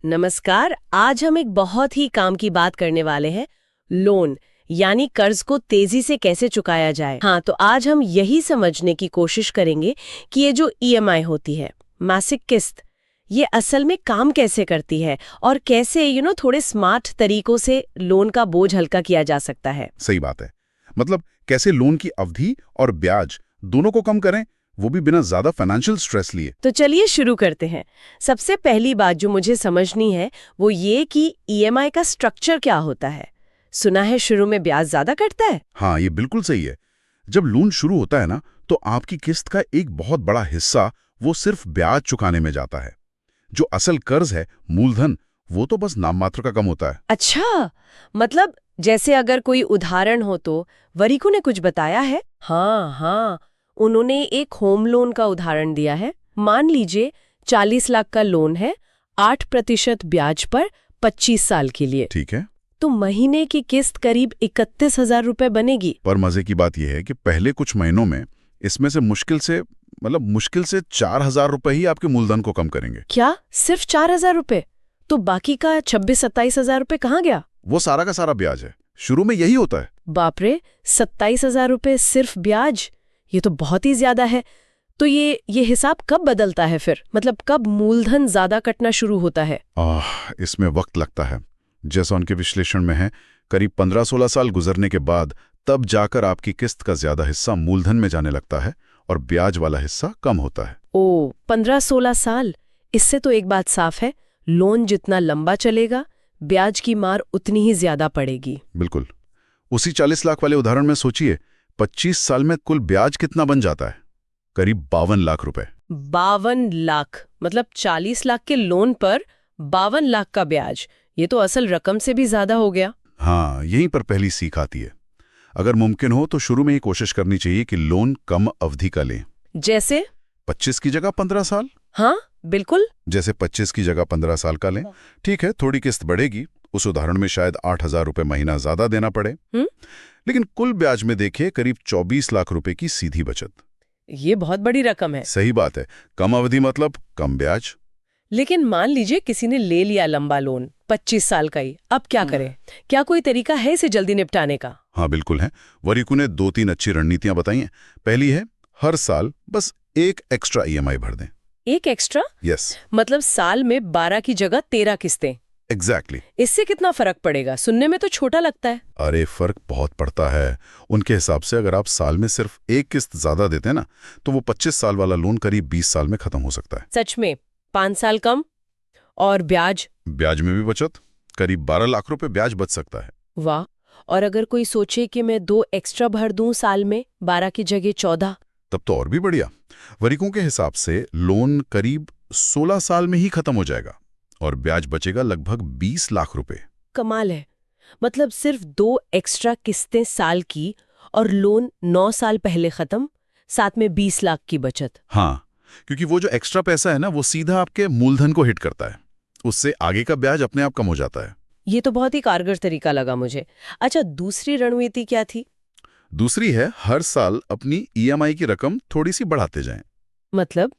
नमस्कार। आज हम एक बहुत ही काम की बात करने वाले हैं, लोन यानी कर्ज को तेजी से कैसे चुकाया जाए। हाँ, तो आज हम यही समझने की कोशिश करेंगे कि ये जो ईएमआई होती है, मासिक किस्त, ये असल में काम कैसे करती है और कैसे थोड़े स्मार्ट तरीकों से लोन का बोझ हल्का किया जा सकता है। सही बात है। मतलब कैसे लोन की अवधि और ब्याज दोनों को कम करें, वो भी बिना ज्यादा फाइनेंशियल स्ट्रेस लिए। तो चलिए शुरू करते हैं। सबसे पहली बात जो मुझे समझनी है वो ये कि ईएमआई का स्ट्रक्चर क्या होता है। सुना है शुरू में ब्याज ज्यादा कटता है। हाँ, ये बिल्कुल सही है। जब लोन शुरू होता है ना, तो आपकी किस्त का एक बहुत बड़ा हिस्सा वो सिर्फ ब्याज चुकाने में जाता है। जो असल कर्ज है, मूलधन, वो तो बस नाम मात्र का कम होता है। अच्छा, मतलब जैसे अगर कोई उदाहरण हो तो वरीकू ने कुछ बताया है। हाँ, उन्होंने एक होम लोन का उदाहरण दिया है। मान लीजिए 40 लाख का लोन है, 8% ब्याज पर 25 साल के लिए। ठीक है। तो महीने की किस्त करीब 31,000 रुपए बनेगी। पर मजे की बात यह है कि पहले कुछ महीनों में इसमें से मुश्किल से 4,000 रुपए ही आपके मूलधन को कम करेंगे। क्या सिर्फ 4,000 रुपए? तो बाकी का 26-27,000 रुपए कहाँ गया? वो सारा का सारा ब्याज है। शुरू में यही होता है। बाप रे, 27,000 रुपए सिर्फ ब्याज, ये तो बहुत ही ज्यादा है। तो ये हिसाब कब बदलता है फिर? मतलब कब मूलधन ज्यादा कटना शुरू होता है? इसमें वक्त लगता है। जैसा उनके विश्लेषण में है, करीब 15-16 साल गुजरने के बाद तब जाकर आपकी किस्त का ज्यादा हिस्सा मूलधन में जाने लगता है और ब्याज वाला हिस्सा कम होता है। 15-16 साल। इससे तो एक बात साफ है, लोन जितना लंबा चलेगा, ब्याज की मार उतनी ही ज्यादा पड़ेगी। बिल्कुल। उसी 40 लाख वाले उदाहरण में सोचिए, 25 साल में कुल ब्याज कितना बन जाता है? करीब 52 लाख रुपए। 52 लाख, मतलब 40 लाख के लोन पर 52 लाख का ब्याज। ये तो असल रकम से भी ज्यादा हो गया। हाँ, यहीं पर पहली सीख आती है। अगर मुमकिन हो तो शुरू में ही कोशिश करनी चाहिए कि लोन कम अवधि का लें। जैसे 25 की जगह 15 साल। हाँ बिल्कुल। जैसे 25 की जगह 15 साल का लें। ठीक है, थोड़ी किस्त बढ़ेगी। उस उदाहरण में शायद 8,000 रुपए महीना ज्यादा देना पड़े। लेकिन कुल ब्याज में देखिए करीब 24 लाख रुपए की सीधी बचत। ये बहुत बड़ी रकम है। सही बात है। कम अवधि मतलब कम ब्याज। लेकिन मान लीजिए किसी ने ले लिया लंबा लोन, 25 साल का ही, अब क्या करें? क्या कोई तरीका है इसे जल्दी निपटाने का? हाँ बिल्कुल है। वरीकू ने 2-3 अच्छी रणनीतियां बताई हैं। पहली है, हर साल बस एक एक्स्ट्रा ईएमआई भर दें। एक एक्स्ट्रा? यस। मतलब साल में 12 की जगह 13 किस्तें। एग्जैक्टली। इससे कितना फर्क पड़ेगा? सुनने में तो छोटा लगता है। अरे फर्क बहुत पड़ता है। उनके हिसाब से अगर आप साल में सिर्फ एक किस्त ज्यादा देते हैं ना, तो वो 25 साल वाला लोन करीब 20 साल में खत्म हो सकता है। सच में? 5 साल कम? और ब्याज में भी बचत, करीब 12 लाख रुपए ब्याज बच सकता है। वाह। और अगर कोई सोचे कि मैं 2 एक्स्ट्रा भर दूं साल में, 12 की जगह 14, तब तो और भी बढ़िया। वरीकों के हिसाब से लोन करीब 16 साल में ही खत्म हो जाएगा और ब्याज बचेगा लगभग 20 लाख रुपए। कमाल है। मतलब सिर्फ 2 एक्स्ट्रा किस्तें साल की और लोन 9 साल पहले खत्म, साथ में 20 लाख की बचत। हाँ, क्योंकि वो जो एक्स्ट्रा पैसा है ना, वो सीधा आपके मूलधन को हिट करता है। उससे आगे का ब्याज अपने आप कम हो जाता है। ये तो बहुत ही कारगर तरीका लगा मुझे। अच्छा, दूसरी रणनीति क्या थी? दूसरी है, हर साल अपनी ईएमआई की रकम थोड़ी सी बढ़ाते जाएं। मतलब?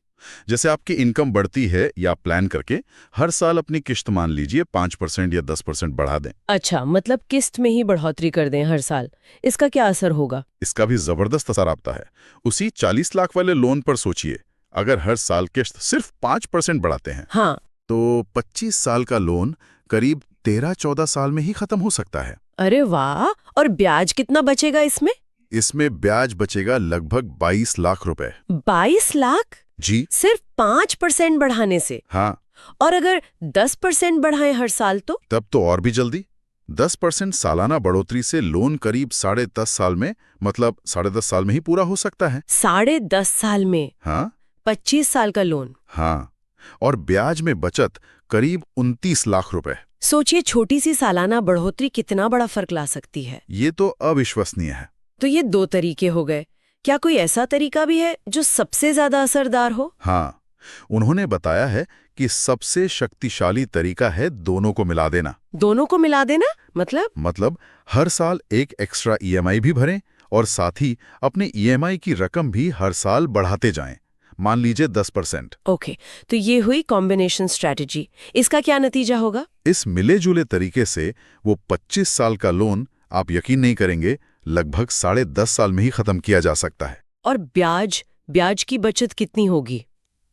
जैसे आपकी इनकम बढ़ती है या प्लान करके हर साल अपनी किस्त मान लीजिए 5% या 10% बढ़ा दें। अच्छा, मतलब किस्त में ही बढ़ोतरी कर दें हर साल। इसका क्या असर होगा? इसका भी जबरदस्त असर आता है। उसी 40 लाख वाले लोन पर सोचिए, अगर हर साल किस्त सिर्फ 5% बढ़ाते हैं, हाँ, तो 25 साल का लोन करीब 13-14 साल में ही खत्म हो सकता है। अरे वाह। और ब्याज कितना बचेगा इसमें? इसमें ब्याज बचेगा लगभग 22 लाख रुपए। 22 लाख? जी सिर्फ 5% बढ़ाने से? हाँ। और अगर 10% बढ़ाएं हर साल तो? तब तो और भी जल्दी। 10% सालाना बढ़ोतरी से लोन करीब 10.5 साल में, मतलब 10.5 साल में ही पूरा हो सकता है। 10.5 साल में? हाँ 25 साल का लोन? हाँ। और ब्याज में बचत करीब 29 लाख रुपए। सोचिए, छोटी सी सालाना बढ़ोतरी कितना बड़ा फर्क ला सकती है। ये तो अविश्वसनीय है। तो ये 2 तरीके हो गए। क्या कोई ऐसा तरीका भी है जो सबसे ज्यादा असरदार हो? हाँ, उन्होंने बताया है कि सबसे शक्तिशाली तरीका है दोनों को मिला देना। दोनों को मिला देना? मतलब हर साल एक एक्स्ट्रा ईएमआई भी भरें और साथ ही अपने ईएमआई की रकम भी हर साल बढ़ाते जाएं। मान लीजिए 10%। ओके, तो ये हुई कॉम्बिनेशन स्ट्रैटेजी। इसका क्या नतीजा होगा? इस मिले जुले तरीके से वो 25 साल का लोन आप यकीन नहीं करेंगे लगभग 10.5 साल में ही खत्म किया जा सकता है। और ब्याज की बचत कितनी होगी?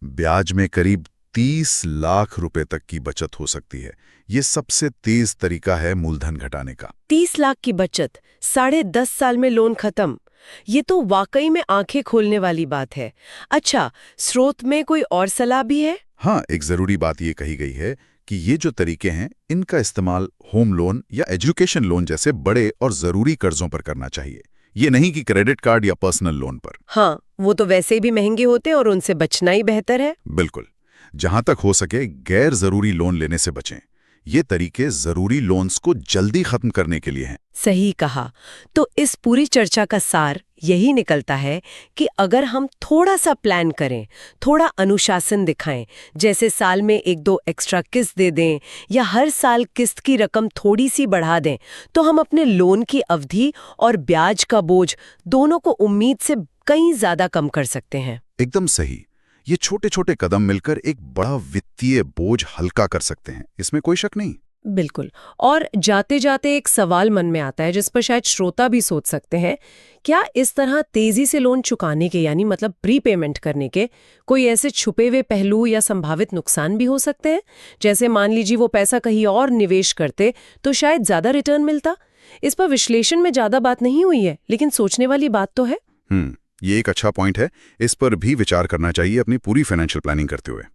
ब्याज में करीब 30 लाख रुपए तक की बचत हो सकती है। ये सबसे तेज तरीका है मूलधन घटाने का। 30 लाख की बचत, 10.5 साल में लोन खत्म। ये तो वाकई में आंखें खोलने वाली बात है। अच्छा, स्रोत में कोई और सलाह भी है? हाँ, एक जरूरी बात ये कही गई है कि ये जो तरीके हैं इनका इस्तेमाल होम लोन या एजुकेशन लोन जैसे बड़े और जरूरी कर्जों पर करना चाहिए। ये नहीं कि क्रेडिट कार्ड या पर्सनल लोन पर। हाँ, वो तो वैसे भी महंगे होते हैं और उनसे बचना ही बेहतर है। बिल्कुल। जहां तक हो सके गैर जरूरी लोन लेने से बचें। ये तरीके जरूरी लोन्स को जल्दी खत्म करने के लिए हैं। सही कहा। तो इस पूरी चर्चा का सार यही निकलता है कि अगर हम थोड़ा सा प्लान करें, थोड़ा अनुशासन दिखाएं, जैसे साल में 1-2 एक्स्ट्रा किस्त दे दें या हर साल किस्त की रकम थोड़ी सी बढ़ा दें, तो हम अपने लोन की अवधि और ब्याज का बोझ दोनों को उम्मीद से कहीं ज्यादा कम कर सकते हैं। एकदम सही। ये छोटे छोटे कदम मिलकर एक बड़ा वित्तीय बोझ हल्का कर सकते हैं, इसमें कोई शक नहीं। बिल्कुल। और जाते जाते एक सवाल मन में आता है जिस पर शायद श्रोता भी सोच सकते हैं, क्या इस तरह तेजी से लोन चुकाने के यानी मतलब प्रीपेमेंट करने के कोई ऐसे छुपे हुए पहलू या संभावित नुकसान भी हो सकते हैं? जैसे मान लीजिए वो पैसा कहीं और निवेश करते तो शायद ज्यादा रिटर्न मिलता। इस पर विश्लेषण में ज्यादा बात नहीं हुई है, लेकिन सोचने वाली बात तो है। ये एक अच्छा पॉइंट है। इस पर भी विचार करना चाहिए अपनी पूरी फाइनेंशियल प्लानिंग करते हुए।